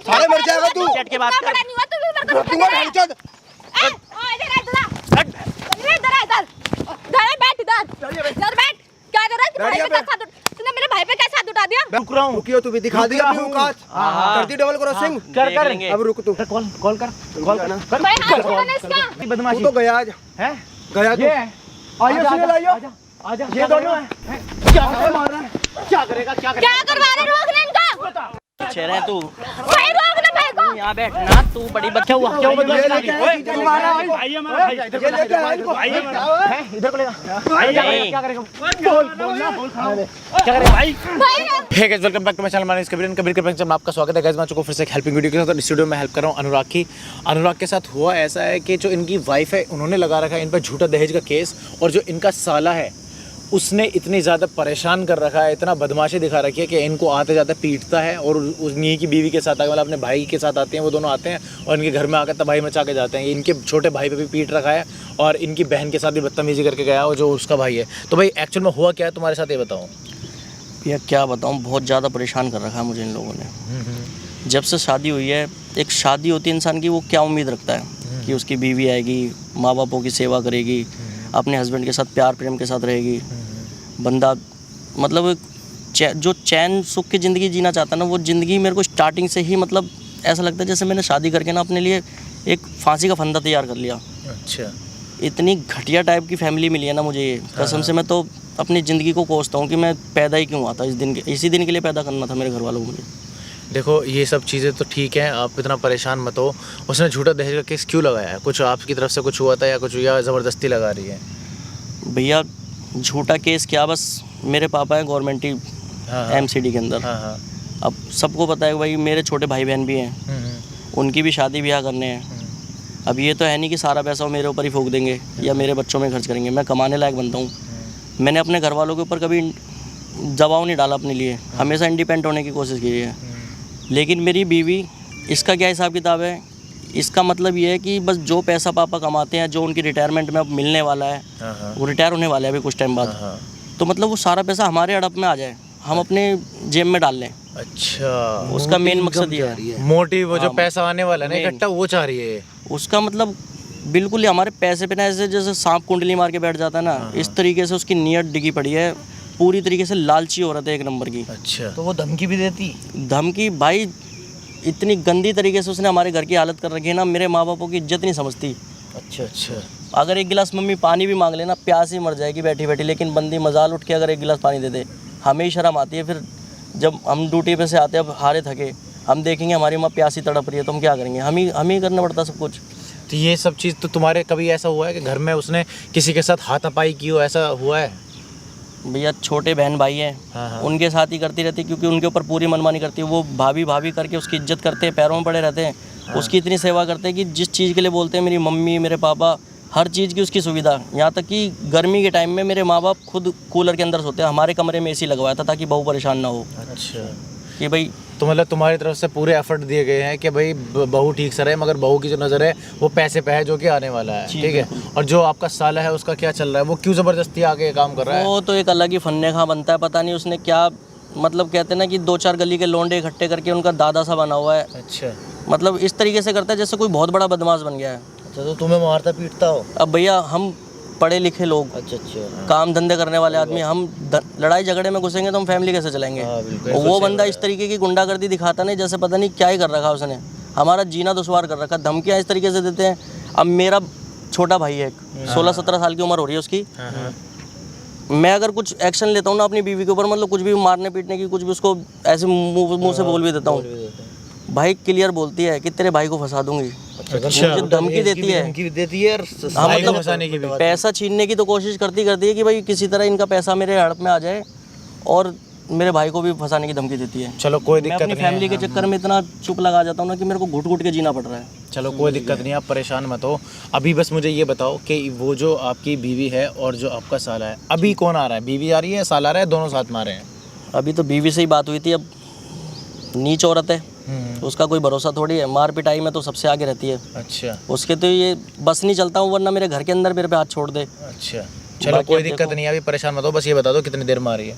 साले मर जाएगा तू। चट के बात कर। नहीं हुआ तू भी मेरे को दूंगा भैंचोद। इधर बैठ इधर बैठ। क्या कर रहा है? तूने मेरे भाई पे कैसे हाथ उठा दिया? रुक रहा हूँ। रुकियो तू भी दिखा दी अपनी औकात। कर दी डबल क्रॉसिंग। कर अब रुक तू। कॉल कर भाई हाथ छोड़ना इसका। बदमाशी तू तो गया आज है। गया तू। आइयो सुनील आइयो। आजा ये दोनों है। क्या मार रहा है? क्या करेगा? क्या क्या करवा रहे? रोक ले इनका। चेहरा है तू। भाई रोक ले भाई को। यहाँ बैठ ना तू बड़ी बच्चा हुआ। क्यों बदमाशी कर रही है? भाई हमारा भाई इधर को ले क्या करेगा? बोल क्या करेगा भाई? Hey guys welcome back to my channel. My name is Kabir पे में आपका स्वागत है। गाइस मैं चुका फिर से एक हेल्पिंग वीडियो के साथ स्टूडियो में हेल्प कर रहा हूँ अनुराग की। अनुराग के साथ हुआ ऐसा है कि जो इनकी वाइफ है उन्होंने लगा रखा है इन पर झूठा दहेज का केस, और जो इनका साला है उसने इतनी ज़्यादा परेशान कर रखा है, इतना बदमाशी दिखा रखी है कि इनको आते जाते पीटता है, और उन्हीं की बीवी के साथ आके मतलब अपने भाई के साथ आते हैं, वो दोनों आते हैं और इनके घर में आकर तबाही मचा के जाते हैं। इनके छोटे भाई पे भी पीट रखा है और इनकी बहन के साथ भी बदतमीजी करके गया और जो उसका भाई है। तो भाई एक्चुअल में हुआ क्या है तुम्हारे साथ, ये बताओ। भैया क्या बताऊँ, बहुत ज़्यादा परेशान कर रखा है मुझे इन लोगों ने। जब से शादी हुई है, एक शादी होती है इंसान की, वो क्या उम्मीद रखता है कि उसकी बीवी आएगी, माँ बापों की सेवा करेगी, अपने हस्बैंड के साथ प्यार प्रेम के साथ रहेगी। बंदा मतलब जो चैन सुख की ज़िंदगी जीना चाहता है ना, वो ज़िंदगी मेरे को स्टार्टिंग से ही मतलब ऐसा लगता है जैसे मैंने शादी करके ना अपने लिए एक फांसी का फंदा तैयार कर लिया। अच्छा। इतनी घटिया टाइप की फैमिली मिली है ना मुझे, ये कसम से मैं तो अपनी ज़िंदगी को कोसता हूँ कि मैं पैदा ही क्यों हुआ था इसी दिन के लिए पैदा करना था मेरे घर वालों को मुझे। देखो ये सब चीज़ें तो ठीक हैं, आप इतना परेशान मत हो। उसने झूठा दहेज का केस क्यों लगाया है? कुछ आपकी तरफ से कुछ हुआ था या कुछ, या ज़बरदस्ती लगा रही है? भैया झूठा केस क्या, बस मेरे पापा हैं गवर्नमेंट ही MCD के अंदर। अब सबको पता है भाई, मेरे छोटे भाई बहन भी हैं, उनकी भी शादी ब्याह करने हैं। अब ये तो है नहीं कि सारा पैसा वो मेरे ऊपर ही फूंक देंगे या मेरे बच्चों में खर्च करेंगे। मैं कमाने लायक बनता हूँ। मैंने अपने घर वालों के ऊपर कभी दबाव नहीं डाला अपने लिए, हमेशा इंडिपेंडेंट होने की कोशिश की है। लेकिन मेरी बीवी, इसका क्या हिसाब किताब है, इसका मतलब ये है कि बस जो पैसा पापा कमाते हैं, जो उनकी रिटायरमेंट में अब मिलने वाला है, वो रिटायर होने वाला है अभी कुछ टाइम बाद, तो मतलब वो सारा पैसा हमारे हड़प में आ जाए, हम अपने जेब में डाल लें। अच्छा, उसका मेन मकसद ये है। मोटिव वो जो पैसा आने वाला है ना इकट्ठा, वो चाह रही है। उसका मतलब बिल्कुल ही हमारे पैसे पे ना ऐसे जैसे सांप कुंडली मार के बैठ जाता है ना, इस तरीके से उसकी नीयत डिगी पड़ी है। पूरी तरीके से लालची औरत है, एक नंबर की। अच्छा। तो वो धमकी भी देती? धमकी भाई इतनी गंदी तरीके से उसने हमारे घर की हालत कर रखी है ना, मेरे माँ बापों की इज्जत नहीं समझती। अच्छा अच्छा। अगर एक गिलास मम्मी पानी भी मांग लेना, प्यास ही मर जाएगी बैठी बैठी, लेकिन बंदी मजाल उठ के अगर एक गिलास पानी दे दे, हमें ही शर्म आती है। फिर जब हम ड्यूटी पे से आते हैं, अब हारे थके, हम देखेंगे हमारी माँ प्यासी तड़प रही है, तो हम क्या करेंगे? हम ही करना पड़ता सब कुछ। तो ये सब चीज़ तो तुम्हारे कभी ऐसा हुआ है कि घर में उसने किसी के साथ हाथापाई की हो, ऐसा हुआ है? भैया छोटे बहन भाई हैं, उनके साथ ही करती रहती, क्योंकि उनके ऊपर पूरी मनमानी करती है। वो भाभी भाभी करके उसकी इज्जत करते हैं, पैरों में पड़े रहते हैं, उसकी इतनी सेवा करते हैं कि जिस चीज़ के लिए बोलते हैं मेरी मम्मी मेरे पापा, हर चीज़ की उसकी सुविधा। यहाँ तक कि गर्मी के टाइम में मेरे माँ बाप खुद कूलर के अंदर सोते हैं, हमारे कमरे में AC लगवाया था ताकि बहू परेशान ना हो। अच्छा। कि भाई तो मतलब तुम्हारी तरफ से पूरे एफर्ट दिए गए हैं कि भाई बहू ठीक से रहे, मगर बहू की जो नज़र है वो पैसे पे है जो कि आने वाला है, ठीक है। और जो आपका साला है उसका क्या चल रहा है? वो क्यों ज़बरदस्ती आके काम कर रहा है? वो तो एक अलग ही फन्ने खा बनता है, पता नहीं उसने क्या, मतलब कहते हैं ना कि 2-4 गली के लोंडे इकट्ठे करके उनका दादा सा बना हुआ है। अच्छा। मतलब इस तरीके से करता है जैसे कोई बहुत बड़ा बदमाश बन गया है। अच्छा, तो तुम्हें मारता पीटता हो? अब भैया हम पढ़े लिखे लोग, अच्छा अच्छा, काम धंधे करने वाले आदमी, हम लड़ाई झगड़े में घुसेंगे तो हम फैमिली कैसे चलाएंगे? और वो बंदा इस तरीके की गुंडागर्दी दिखाता नहीं, जैसे पता नहीं क्या ही कर रखा उसने, हमारा जीना दुश्वार कर रखा। धमकियाँ इस तरीके से देते हैं। अब मेरा छोटा भाई है, 16-17 साल की उम्र हो रही है उसकी, मैं अगर कुछ एक्शन लेता हूँ ना अपनी बीवी के ऊपर, मतलब कुछ भी मारने पीटने की, कुछ भी उसको ऐसे मुंह से बोल भी देता हूँ, भाई क्लियर बोलती है कि तेरे भाई को फंसा दूंगी। अच्छा। मुझे धमकी देती है, हाँ, मतलब फंसाने की भी। पैसा छीनने की तो कोशिश करती है कि भाई किसी तरह इनका पैसा मेरे हड़प में आ जाए, और मेरे भाई को भी फंसाने की धमकी देती है। चलो कोई मैं दिक्कत अपनी नहीं है। फैमिली के चक्कर में इतना चुप लगा जाता हूँ ना कि मेरे को घुट घुट के जीना पड़ रहा है। चलो कोई दिक्कत नहीं, आप परेशान मत हो। अभी बस मुझे ये बताओ कि वो जो आपकी बीवी है और जो आपका साला है, अभी कौन आ रहा है? बीवी आ रही है, साला आ रहा है, दोनों साथ में आ रहे हैं? अभी तो बीवी से ही बात हुई थी। अब नीच औरत है, उसका कोई भरोसा थोड़ी है, मार पिटाई में तो सबसे आगे रहती है। अच्छा। उसके तो ये बस नहीं चलता हूँ, वरना मेरे घर के अंदर मेरे पे हाथ छोड़ दे। अच्छा। चलो कोई दिक्कत नहीं है, अभी परेशान मत हो। बस ये बता दो कितनी देर में आ रही है?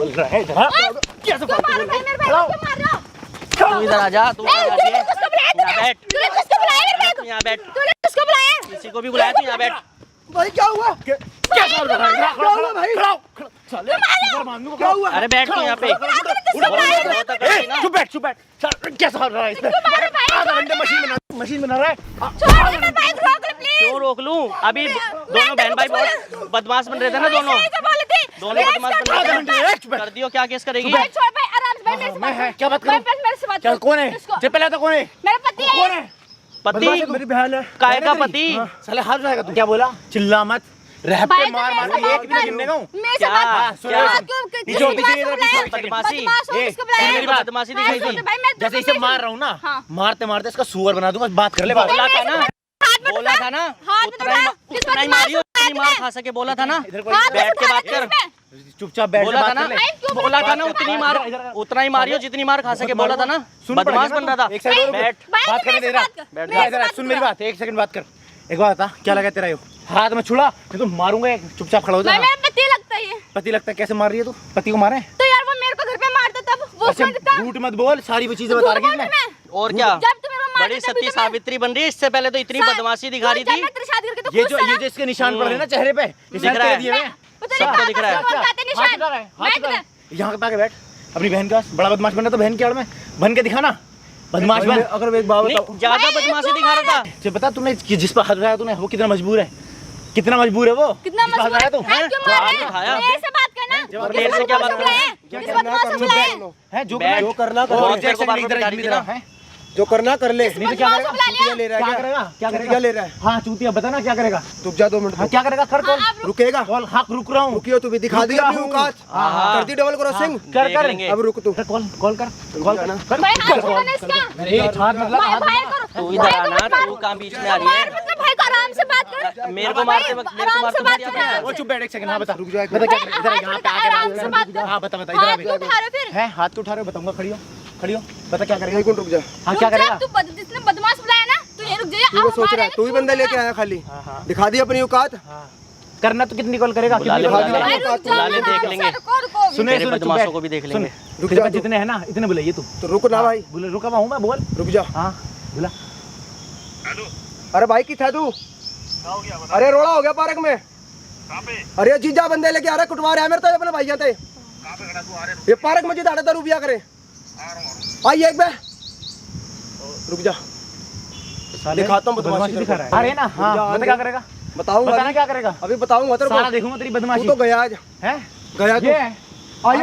बोल रहा है इधर? कैसे क्यों मारो भाई मेरे भाई को? क्यों मार रहे हो? तू इधर आ जा, तू ए, इधर आ तूने जा। किसको बुलाया? यहाँ बैठ। तूने किसको बुलाया मेरे भाई तू को? यहाँ बैठ। तूने किसको बुलाया? किसी को भी बुलाया, तू यहाँ बैठ। भाई क्या हुआ? क्या हुआ? अरे बैठ तू यहाँ पे। चुप बैठ कैसा हो रहा है इसमें? आधा घंटे मशीन बना रहा है। छोड़ दे मेरा बाइक, रोक ले प्लीज। क्यों रोक लूं? अभी दोनों बहन भाई बहुत बदमाश बन रहे थे ना दोनों बदमाश बन रहे थे। कर दियो, क्या केस करेगी? भाई छोड़ भाई, आराम से भाई, मेरे से बात कर। क्या बात करूं? मेरे से बात क्या कर। कौन है? इसको- जब पहले तो कौन है? मेरा पति है। कौन है? पति? मेरी बहन है। काय का पति? साले हाथ उठाएगा तू। क्या बोला? चिल्ला मत। रह पे भाई, मार मेरे से के बात एक कर। गिनने का हूं। मेरे से क्या? बात कर। क्या? हाँ, क्यों- क्यों- पीछे हो, किसको पीछे इधर, बुलाया? पीछे, बदमाशी। बदमाश हो, ए, किसको बुलाया? मेरी बात- बदमाशी भाई, दिखाई सुन, थी। भाई, मैं जैसे इसे मार रहा हूँ ना, हाँ। मारते मारते इसका सुअर बना दूंगा। बात कर ले बात। बोला था ना, हाथ में बोला उठा। था ना, हाथ में उतना ही उठा। किस उतना ही बदमाश मारियो, को उतनी मार उठाया खा सके। बोला था ना, इधर कोई हाथ में बैठ के उठा बात दे कर। इसमें। चुपचाप बैठ के बोला था बात ना, कर ले। भाई, क्यों बोला था ना, बोल उतनी रहे मार, हो? उतना ही मारियो जितनी मार खा सके। बोला था ना, सुन बदमाश पड़ेगा बन ना रहा तू। एक था। साइड और बैठ। भाई, बात करने मेरे दे से रहा। बात कर। बैठ मेरे से इधर बात सुन कर। मेरी बात, एक सेकंड बात कर। एक बात बता, क्या लगा तेरा? हाथ में छुड़ा नहीं तो मारूंगा। एक चुपचाप खड़ा हो जा। भाई, मेरा पति लगता है ये। पति लगता है? कैसे मार रही है तू? पति को मारे? तो यार वो मेरे को घर पे मारता तब वो अच्छा, उसमें था। झूठ मत बोल, सारी वो चीजें बता रही है मैं। और क्या? जब तू मेरे को मारता बड़ी तभी सती तो मैं- सावित्री बन रही है। इससे पहले तो इतनी सा- बदमाशी दिखा रही तू जब थी। मैं तेरी शादी करके तो ये खुश जो था ना? ये जो इसके निशान पड़ रहे हैं ना चेहरे पे, दिख रहा है। दिए हुए हैं। वो तेरे सबको पापा दिख रहा है। से बोलता है, निशान। हाथ उठा रहा है, हाथ मैं उठा रहा है। किधर? यहाँ पे आके बैठ। अपनी बहन के पास बड़ा बदमाश बन रहा तो बहन की आड़ में बन के दिखाना। बदमाश बन। अगर एक बात नहीं, बताओ, ज्यादा बदमाशी दिखा रहा था। तुझे पता तूने जिस पर हाथ उठाया तूने वो कितना मजबूर है? कितना मजबूर है वो? कितना जिस पर हाथ मजबूर उठाया तू? है? क्यों मार रहे हाथ उठाया। हैं? मेरे से बात करना। मेरे से क्या बात करना? किस बदमाश को बुलाया है? है जो बैठ। जो करना बहुत करो, देर को बार-बार इधर बिगाड़ी थी इधर ना। है। जो करना कर ले। नहीं तो क्या बदमाश को करेगा? बुला लिया। ले रहा है क्या क्या? करेगा? क्या क्या करेगा? ले रहा है? हाँ चूतिया बता ना क्या करेगा? रुक जा 2 मिनट। हाँ क्या करेगा? कर कॉल। रुकेगा? कॉल हाँ रुक रहा हूँ। रुकियो, तू भी दिखा दी अपनी औकात। हाँ। कर दी डबल क्रॉसिंग। कर देख कर लेंगे। अब रुक तू। कॉल कॉल कर कॉल कर भाई, हाथ छोड़ो ना इसका। ए हाथ मतलब भाई, हाथ भाई करो। तू इधर आना, तू कहाँ बीच में आ रही मार है? मतलब भाई को आराम से बात कर। मेरे को मारते वक्त मेरे को आराम मारते से बात वक्त कर। याद वो चुप बैठ एक सेकंड। हाँ बता रुक जा एक बता क्या भाई, इधर हाथ यहाँ पे उठा, आके आराम से बात कर। हाँ बता बता इधर आ हाथ बे। क्यों उठा रहे हो फिर? है हाथ तो उठा रहे हो, बताऊंगा। खड़ी हो खड़ी हो, बता क्या करेगा? एक मिनट रुक जा। हाँ क्या रुक जा, करेगा? तू जिसने बदमाश बुलाया ना, तू ये रुक जा। तू वो सोच रहा है, तू ही बंदा लेके आया खाली। दिखा दी अपनी औकात। करना तो कितनी कॉल करेगा? बुला ले, कितनी बुला कॉल ले। करेगा? बुला ले, देख लेंगे। सुने तेरे सुने चुप बदमाशों बैठ। को भी देख सुन, लेंगे। रुक तेरे जा पास जितने हैं ना इतने बुलाइए तू। तो रुक ना भाई, बोले रुका हुआ हूँ मैं, बोल। रुक जा। हाँ बुला। अरे भाई की था तू? अरे रोड़ा हो गया पार्क में। अरे जीजा बंदे लेके आ रहे, कुटवा रहे हैं मेरे तो अपने भाई थे। ये पार्क में जिता था रुपया करे। आइए एक बार रुक जा। दिखाता हूँ बदमाशी दिखा रहा है। अरे ना जा, हाँ बता क्या करेगा? बताऊंगा बताना क्या करेगा? अभी बताऊंगा तेरे सारा को। देखूंगा तेरी तू बदमाशी। तो गया आज, है गया तू। ये आइए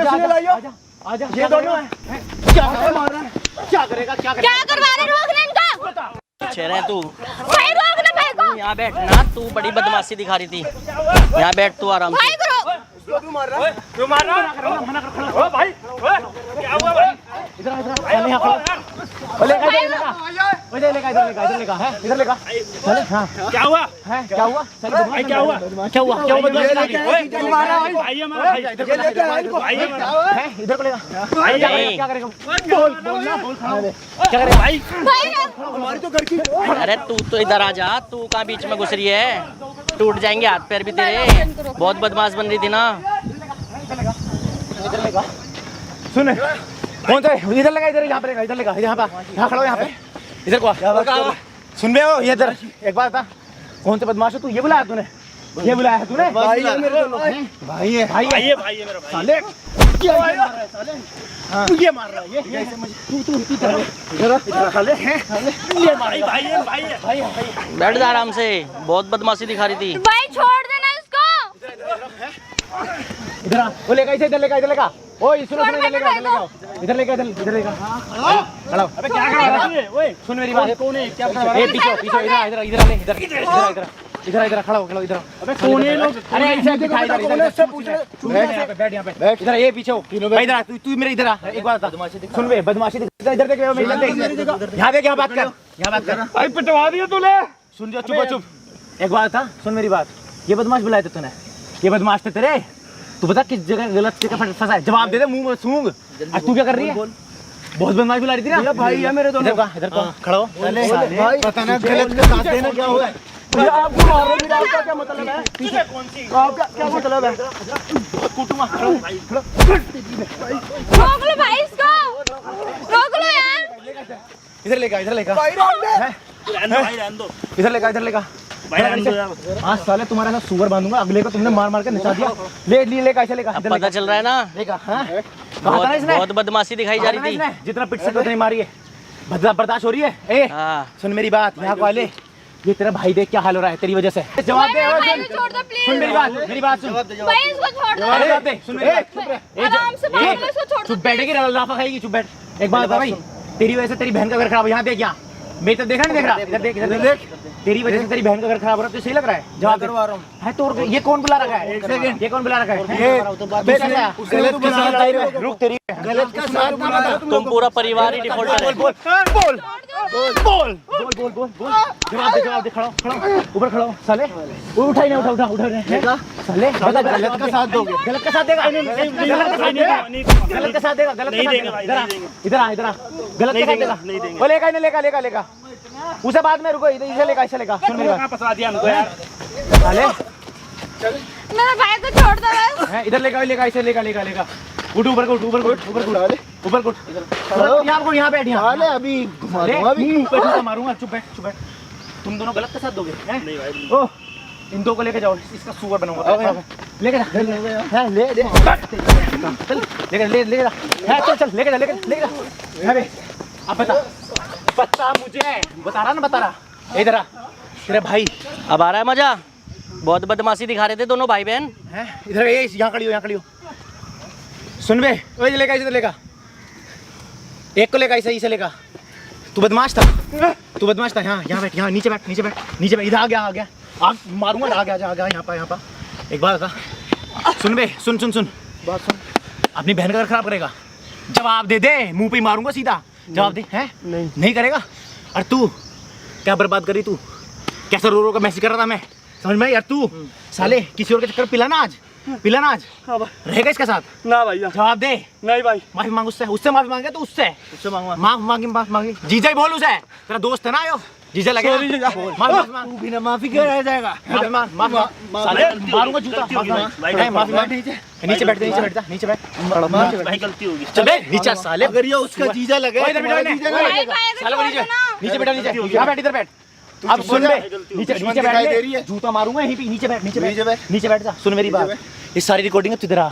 आजा, सुनील, आइए। आजा आजा। ये क्या दोनों करेगा? हैं। क्या मार रहा है? क्या करेगा? क्या करेगा? क्या करवा रहे? रोक ले इनका। पीछे रहे तू। भाई रोक ले भाई को। यहाँ बैठ ना, तू बड़ी बदमाशी दिखा रही थी। यहाँ बैठ तू आराम भाई से। को रोक। इसको क्यों मार रहा है? क्यों मार रहा है? मना कर खड़ा हो भाई। क्या हुआ भाई? इधर आ, इधर आ। चल यहाँ खड़ा। ओले इधर लेगा। ओले लेगा इधर लेगा इधर लेगा है इधर लेगा। चले हाँ क्या हुआ? है क्या हुआ? चल बदमाश क्या हुआ? क्या हुआ? क्या हुआ? ये लेके आया, जीजा को मारा भाई। भाई हमारा भाई। ये लेके आया इनको। भाई हमारा। है इधर को लेगा। भाई क्या नहीं। करेगा? क्या करेगा? बोल बोल ना बोल खड़ा हो। क्या करेगा? भाई भाई हमारी तो घर की। अरे तू तो इधर आ जा, तू कहाँ बीच में घुस रही है? टूट जाएंगे हाथ पैर भी तेरे। बहुत बदमाश बन रही थी ना। इधर लेगा। सुन कौन सा है? इधर लगा इधर यहाँ पे इधर लेगा यहाँ पे यहाँ खड़ा हो यहाँ पे इधर को आ। सुन रहे हो? ये इधर एक बात बता, कौन से बदमाश है तू? ये बुलाया तूने? ये बुलाया है तूने? भाई है मेरे दोनों। भाई है भाई भाई है भाई है मेरा भाई। साले क्या मार रहा है साले? तू ये मार रहा है ये तू इधर साले हैं ये मार भाई भाई है भाई है। भाई भाई बैठ जा आराम से, बहुत बदमाशी दिखा रही थी। भाई छोड़ देना इसको। इधर आ। वो लेगा इधर लेगा इधर लेगा। ओए सुनो सुनो इधर लेगा इधर लेगा इधर लेगा। खड़ा हो। अबे क्या कर रहा है? ओए सुन मेरी बात। कौन है? क्या बता ए पीछे पीछे इधर इधर इधर ले इधर इधर इधर खड़ा हो इधर। अबे कौन है लोग? अरे इधर दिखा इधर इधर बैठ यहाँ पे बैठ यहाँ पे इधर ये पीछे हो इधर आ तू मेरे इधर आ एक बात बता सुन बे बदमाशी इधर देख मेरी देख यहाँ देख यहाँ बात कर भाई पिटवा दिया तूने। सुन जा चुप एक बात था सुन मेरी बात ये बदमाश बुलाए थे तूने ये बदमाश थे तेरे तू बता किस जगह गलत जगह फंसा है जवाब दे दे मुंह में सूंघ आज तू क्या कर रही है बहुत बदमाश बुला रही थी ना भाई है मेरे दोनों। इधर खड़ा हो भाई पता ना गलत के साथ देना क्या हुआ भैया आपको मार रहे हैं, आपका क्या मतलब है? तुझे कौन सी? आपका क्या मतलब है? रोक लो भाई इसको। रोक लो यार। इधर लेगा भाई रहने दे। रहने दो भाई रहने दो। इधर लेगा आज साले तुम्हारा ना सुअर बांधूंगा, अगले को तुमने मार मार के नचा दिया। ले कैसे लेगा? अब पता चल रहा है ना, लेगा। हाँ बहुत बदमाशी दिखाई जा रही थी। जितना पिट सकते उतनी मारी है, बर्दाश्त हो रही है। ए सुन मेरी बात, यहाँ को आ ले। ये तेरा भाई देख क्या हाल हो रहा है तेरी वजह से। जवाब दे, सुन मेरी बात सुन। भाई इसको छोड़ दो। जवाब दे, सुन मेरी बात। आराम से बात करो, इसको छोड़ दो। चुप बैठेगी, लाफा खाएगी, चुप बैठ। एक बात बता भाई, तेरी वजह से तेरी बहन का घर खराब। यहाँ देख, यहाँ मेरी तो देखा नहीं देख रहा, इधर देख, इधर देख। तेरी वजह से तेरी बहन का घर खराब हो रहा है, तो सही लग रहा है? जवाब करवा रहा हूँ। है तो ये कौन बुला रखा है? ये कौन बुला रखा है? रुक, तेरी गलत का साथ ना, तुम पूरा परिवार ही डिफॉल्टर है। बोल जवाब दे, खड़ा ऊपर खड़ा साले। उठा ही नहीं, उठा साले। गलत का साथ दोगे? गलत का साथ देगा? गलत का साथ देगा? गलत नहीं देगा। इधर आ, गलत का साथ देगा? वो लेगा उसे बाद में। रुको, इसे लेगा। सुन मेरी बात, फंसा दिया हमको यार साले। मेरे भाई को छोड़ दो बस। है इधर लेगा, इसे लेगा। उठ, ऊपर को यहाँ बैठ, यहाँ अभी मारूंगा। चुप बैठ। तुम दोनों गलत के साथ दोगे? नहीं भाई। ओह, इन दो को लेके जाओ, इसका सुअर बनाऊंगा। लेके जा, चल लेके जा। अब बता मुझे, बता रहा। इधर आ, तेरे भाई। अब आ रहा है मजा? बहुत बदमाशी दिखा रहे थे दोनों भाई बहन। इधर यहाँ खड़ी हो। सुन बे, ओए लेगा, इसे लेगा। एक को लेगा, इसे लेगा। तू बदमाश था। यहाँ बैठ, यहाँ नीचे बैठ। इधर आ गया। आग मारूंगा, आ गया यहाँ पर। एक बात बता, सुन बे, सुन बात सुन। अपनी बहन का घर खराब करेगा? जवाब दे, मुंह पे ही मारूंगा सीधा। जवाब दे। हैं? नहीं करेगा? और तू क्या बर्बाद करी? तू कैसा रो का मैसेज कर रहा था मैं, समझ में? यार तू साले किसी और के चक्कर पिला ना आज। रहेगा इसके साथ? ना भैया। जवाब दे। नहीं भाई। माफी मांग उससे माफी मांगे तो उससे मांगूंगा। माफी जीजा ही बोल उसे, तेरा दोस्त है ना यो। जीजा लगे माफी क्यों रह जाएगा? मारूंगा जूता। माफी मांग। नीचे बैठ भाई गलती होगी। चल बे नीचे साले। अगर ये उसका जीजा लगे, भाई को नीचे बैठ, इधर बैठ। अब सुन बे, नीचे बैठ, जूता मारूंगा यहीं पे। नीचे बैठ जा। सुन मेरी बात, ये सारी रिकॉर्डिंग है, इधर आ।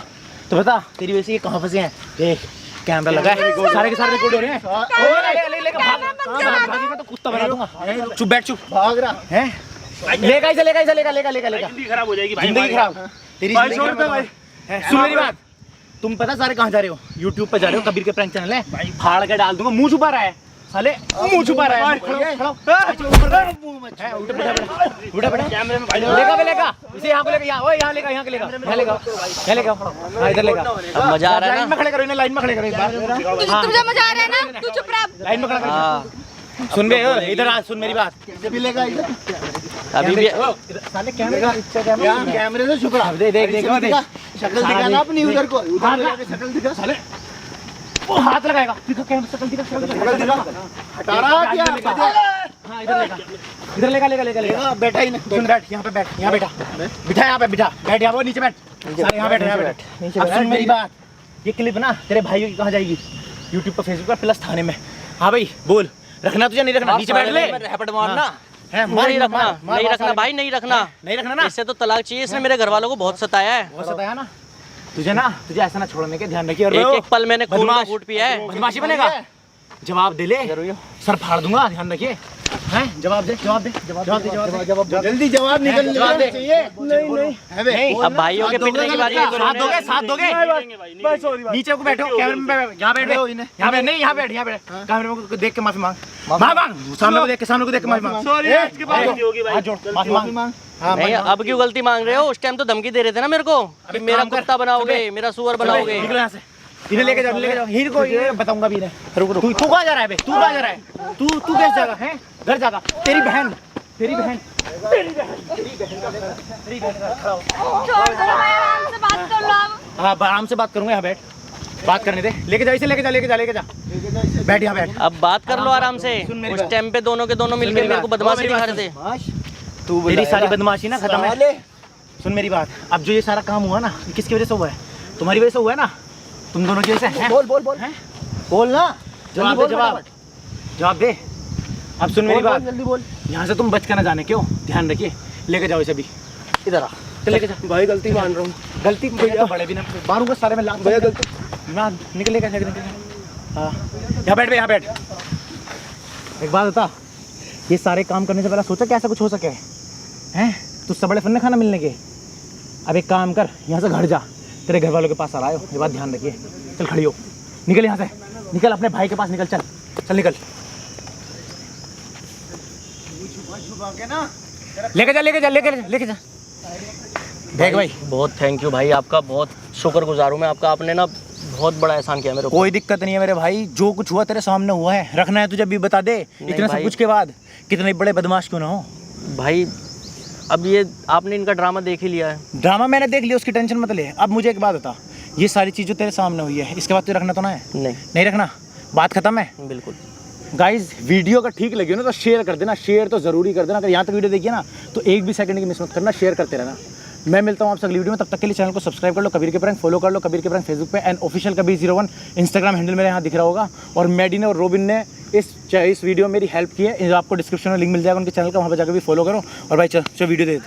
तो बता तेरी वजह से ये कहाँ फंसे हैं? देख कैमरा लगा है, सारे के सारे रिकॉर्ड हो रहे हैं। भागेगा तो कुत्ता बना दूंगा। चुप बैठ, भाग रहा है। लेगा जिंदगी खराब हो जाएगी भाई। जिंदगी खराब तेरी। सुन मेरी बात, तुम पता सारे कहाँ जा रहे हो? YouTube पे जा रहे हो, कबीर के प्रैंक चैनल है। फाड़ के डाल दूंगा। मुंह छुपा रहा है साले, मुंह छुपा रहा है। कैमरे में भाई लेगा इसे यहाँ को लेगा, यहाँ लेगा इधर लेगा। अब मजा आ रहा है ना? लाइन में खड़े करो एक बार। तुझे मजा आ रहा है ना? तू चुप रह। लाइन में खड़ा करो। सुन बे, इधर आ, सुन मेरी बात। अभी भी साले कैमरे से छुप रहा। देख शक्ल दिखाना अपनी उधर को, शक्ल दिखा साले। वो हाथ लगाएगा, दिखा कैमरा, शक्ल दिखा। हटा रहा क्या? हाँ इधर लेगा। बैठा ही नहीं। सुन बैठ, यहाँ पे बैठ, यहाँ बैठ यहाँ पे बैठ यहाँ, वो नीचे बैठ सारे, यहाँ बैठ। अब सुन मेरी बात, ये क्लिप ना तेरे भाइयों की कहाँ जाएगी? यूट्यूब पर, फेसबुक पर, प्लस थाने में। हाँ भाई बोल, रखना तुझे नहीं रखना? नीचे बैठ ले। रैपट मारना नहीं रखना भाई, नहीं रखना ना। इससे तो तलाक चाहिए। इसने मेरे घर वालों को बहुत सताया है। बहुत सताया ना तुझे ऐसा ना छोड़ने के, ध्यान रखिए। एक पल मैंने खून का घूंट पिया है। बदमाशी बनेगा? जवाब दे ले, सर फाड़ दूंगा, ध्यान रखिए। हैं? जवाब दे। जल्दी जवाब निकलना चाहिए। नहीं। अब भाइयों के पिटने की बारी है। साथ दोगे? नीचे को बैठो, कैमरे में यहाँ बैठ, यहाँ बैठ कैमरे में देख के माफी मांग। सामने को देख के माफी मांग। सॉरी, आज के बाद गलती होगी भाई। माफी मांग। नहीं, अब क्यों गलती मांग रहे हो? उस टाइम तो धमकी दे रहे थे ना मेरे को, अभी मेरा कुत्ता बनाओगे, मेरा सुअर बनाओगे। निकलो यहाँ से, इन्हें लेके जाओ। हीर को बताऊंगा भी। तू कहाँ जा रहा है बे? तू कहाँ जा रहा है? तू कैसे जाएगा? है घर जाएगा? तेरी बहन छोड़ दो भाई, आराम से बात कर लो आप। हाँ आराम से बात करूंगा, यहाँ बैठ, बात करने दे। लेके जा इसे, लेके जा। बैठ यहाँ बैठ। अब बात कर लो आराम से। उस टाइम पे दोनों के दोनों मिलकर मेरे को बदमाशी दिखा रहे थे। तेरी सारी बदमाशी ना खत्म है। सुन मेरी बात, अब जो ये सारा काम हुआ ना, ये किसकी वजह से हुआ है? तुम्हारी वजह से हुआ है ना, तुम दोनों की वजह से। बोल ना, जवाब दे। अब सुन मेरी बात, जल्दी बोल। यहाँ से तुम बच कर ना जाने, क्यों? ध्यान रखिए, लेके जाओ इसे भी, इधर आ, चल लेके जा। भाई गलती मान रहा हूँ। गलती भैया तो बड़े भी ना मारूंगा सारे में लाख भैया गलती ना निकलेगा। हाँ यहाँ बैठ, यहाँ बैठ। एक बात बता, ये सारे काम करने से पहले सोचा कि ऐसा कुछ हो सके हैं? तुझसे बड़े फन्ने खाना मिलने के। अब एक काम कर, यहाँ से घर जा, तेरे घर वालों के पास आ रहा हो, ये बात ध्यान रखिए। चल खड़ी हो, निकल यहाँ से, निकल अपने भाई के पास निकल, चल चल निकल। लेके जा, लेके जा, लेके जा। देख भाई, बहुत थैंक यू भाई, आपका बहुत शुक्रगुजार हूँ मैं आपका। आपने ना बहुत बड़ा एहसान किया मेरे को। कोई दिक्कत नहीं है मेरे भाई, जो कुछ हुआ तेरे सामने हुआ है। रखना है तुझे भी बता दे, इतना सब कुछ के बाद कितने बड़े बदमाश क्यों ना हो भाई। अब ये आपने इनका ड्रामा देख ही लिया है। ड्रामा मैंने देख लिया, उसकी टेंशन मत ले। अब मुझे एक बात बता, ये सारी चीज़ जो तेरे सामने हुई है, इसके बाद तुझे रखना तो ना है? नहीं रखना, बात खत्म है। बिल्कुल। गाइज वीडियो का ठीक लगी हो ना तो शेयर कर देना, शेयर तो जरूरी कर देना। अगर यहाँ तक वीडियो देखिए ना तो एक भी सेकंड की मिस मत करना, शेयर करते रहना। मैं मिलता हूँ आपसे अगली वीडियो में, तब तक के लिए चैनल को सब्सक्राइब कर लो, कबीर के प्रैंक फॉलो कर लो, कबीर के प्रैंक फेसबुक पे and official Kabir 01 Instagram handle मेरे यहाँ दिख रहा होगा। और मैडी ने और रोबिन ने इस वीडियो में मेरी हेल्प की है, आपको डिस्क्रिप्शन में लिंक मिल जाएगा उनके चैनल का, वहाँ पर जाकर भी फॉलो करो। और भाई चलो वीडियो दे